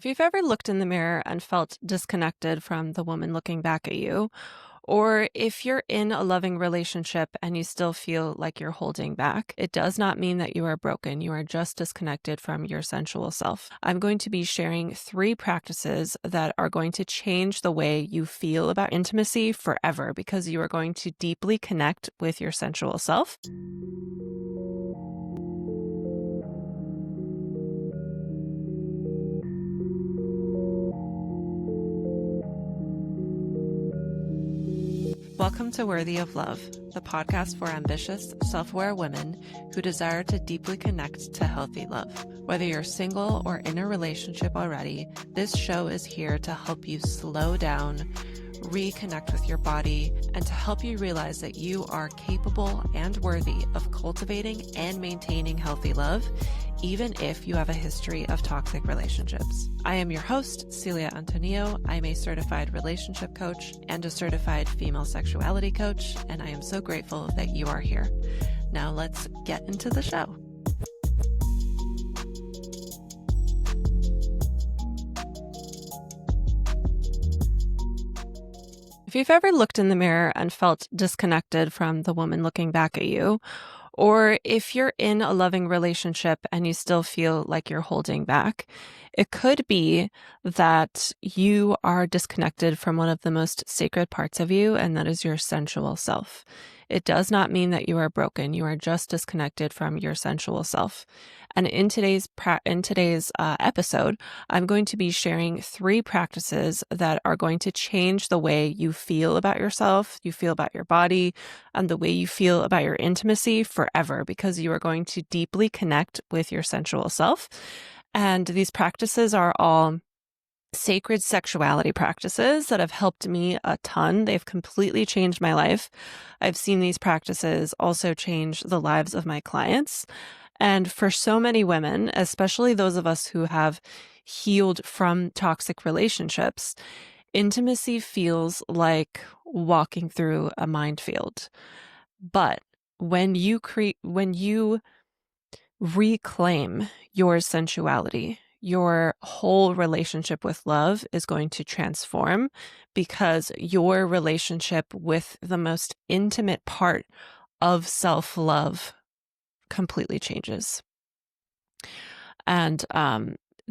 If you've ever looked in the mirror and felt disconnected from the woman looking back at you, or if you're in a loving relationship and you still feel like you're holding back, it does not mean that you are broken. You are just disconnected from your sensual self. I'm going to be sharing 3 practices that are going to change the way you feel about intimacy forever because you are going to deeply connect with your sensual self. Welcome to Worthy of Love, the podcast for ambitious, self-aware women who desire to deeply connect to healthy love. Whether you're single or in a relationship already, this show is here to help you slow down, reconnect with your body, and to help you realize that you are capable and worthy of cultivating and maintaining healthy love, even if you have a history of toxic relationships. I am your host, Celia Antonio. I'm a certified relationship coach and a certified female sexuality coach, and I am so grateful that you are here. Now let's get into the show. If you've ever looked in the mirror and felt disconnected from the woman looking back at you, or if you're in a loving relationship and you still feel like you're holding back, it could be that you are disconnected from one of the most sacred parts of you, and that is your sensual self. It does not mean that you are broken. You are just disconnected from your sensual self. And in today's episode, I'm going to be sharing 3 practices that are going to change the way you feel about yourself, you feel about your body, and the way you feel about your intimacy forever, because you are going to deeply connect with your sensual self. And these practices are all sacred sexuality practices that have helped me a ton. They've completely changed my life. I've seen these practices also change the lives of my clients. And for so many women, especially those of us who have healed from toxic relationships, intimacy feels like walking through a minefield. But when you reclaim your sensuality, your whole relationship with love is going to transform, because your relationship with the most intimate part of self-love completely changes. And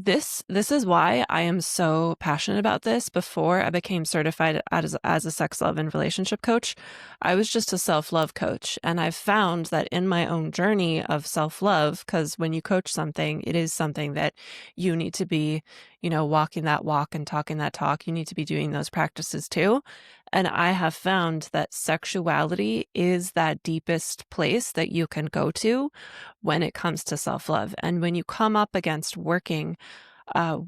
this is why I am so passionate about this. Before I became certified as a sex, love, and relationship coach, I was just a self-love coach. And I've found that in my own journey of self-love, because when you coach something, it is something that you need to be, walking that walk and talking that talk. You need to be doing those practices too. And I have found that sexuality is that deepest place that you can go to when it comes to self-love. And when you come up against working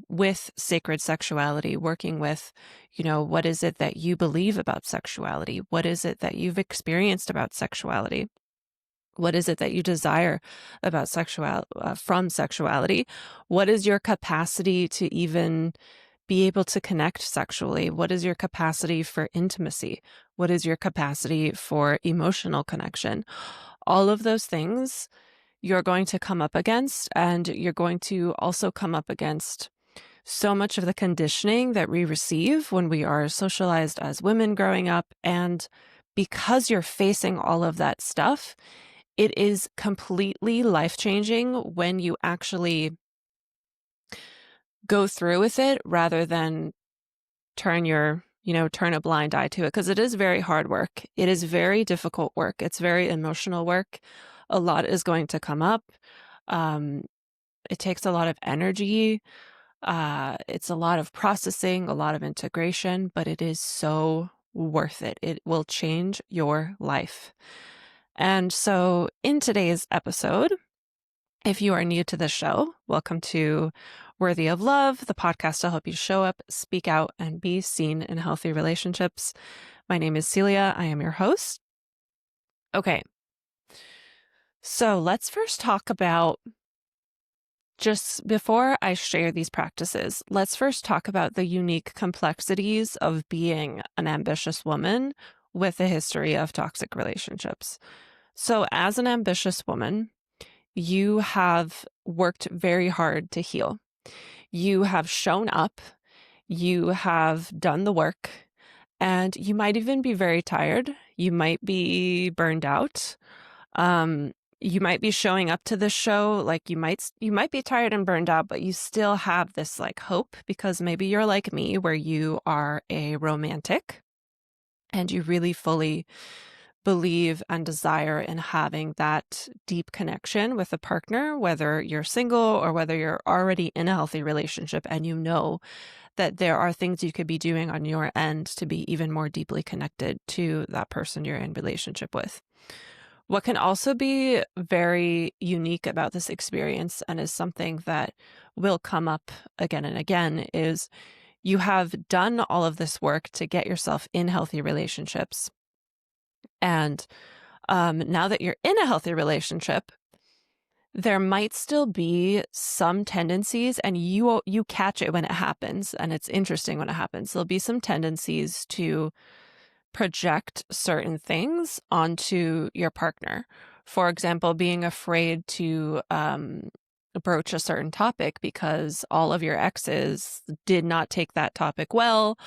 with sacred sexuality, working with, what is it that you believe about sexuality? What is it that you've experienced about sexuality? What is it that you desire about from sexuality? What is your capacity to even be able to connect sexually? What is your capacity for intimacy? What is your capacity for emotional connection? All of those things you're going to come up against, and you're going to also come up against so much of the conditioning that we receive when we are socialized as women growing up. And because you're facing all of that stuff, it is completely life-changing when you actually go through with it rather than turn a blind eye to it, because it is very hard work. It is very difficult work. It's very emotional work. A lot is going to come up. It takes a lot of energy. It's a lot of processing, a lot of integration, but it is so worth it. It will change your life. And so in today's episode, if you are new to the show, welcome to Worthy of Love, the podcast to help you show up, speak out, and be seen in healthy relationships. My name is Celia. I am your host. Okay. So let's first talk about, just before I share these practices, let's first talk about the unique complexities of being an ambitious woman with a history of toxic relationships. So as an ambitious woman, you have worked very hard to heal. You have shown up, you have done the work, and you might even be very tired. You might be burned out. Um, you might be showing up to this show like you might be tired and burned out, but you still have this like hope because maybe you're like me where you are a romantic and you really fully believe and desire in having that deep connection with a partner, whether you're single or whether you're already in a healthy relationship and you know that there are things you could be doing on your end to be even more deeply connected to that person you're in relationship with. What can also be very unique about this experience and is something that will come up again and again is you have done all of this work to get yourself in healthy relationships. And now that you're in a healthy relationship, there might still be some tendencies, and you catch it when it happens, and it's interesting when it happens. There'll be some tendencies to project certain things onto your partner. For example, being afraid to broach a certain topic because all of your exes did not take that topic well,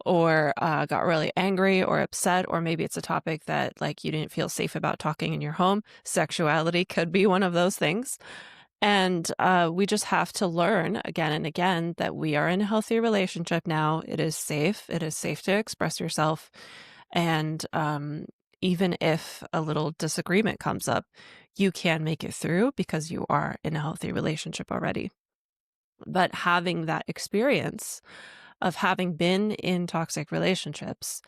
or got really angry or upset, or maybe it's a topic that like you didn't feel safe about talking in your home. Sexuality could be one of those things. And we just have to learn again and again that we are in a healthy relationship now. It is safe. It is safe to express yourself. And even if a little disagreement comes up, you can make it through because you are in a healthy relationship already. But having that experience of having been in toxic relationships,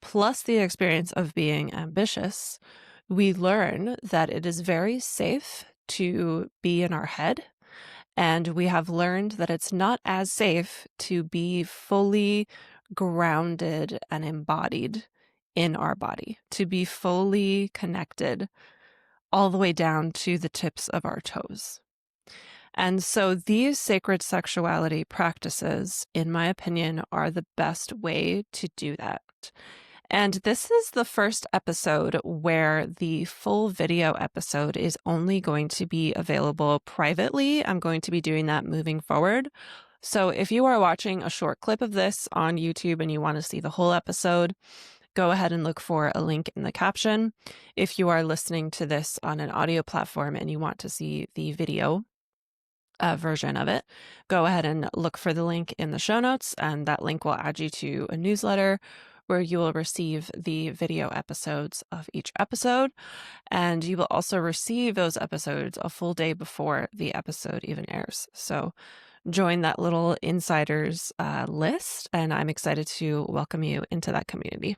plus the experience of being ambitious, we learn that it is very safe to be in our head. And we have learned that it's not as safe to be fully grounded and embodied in our body, to be fully connected all the way down to the tips of our toes. And so these sacred sexuality practices, in my opinion, are the best way to do that. And this is the first episode where the full video episode is only going to be available privately. I'm going to be doing that moving forward. So if you are watching a short clip of this on YouTube and you want to see the whole episode, go ahead and look for a link in the caption. If you are listening to this on an audio platform and you want to see the video version of it, go ahead and look for the link in the show notes, and that link will add you to a newsletter where you will receive the video episodes of each episode. And you will also receive those episodes a full day before the episode even airs. So join that little insiders list, and I'm excited to welcome you into that community.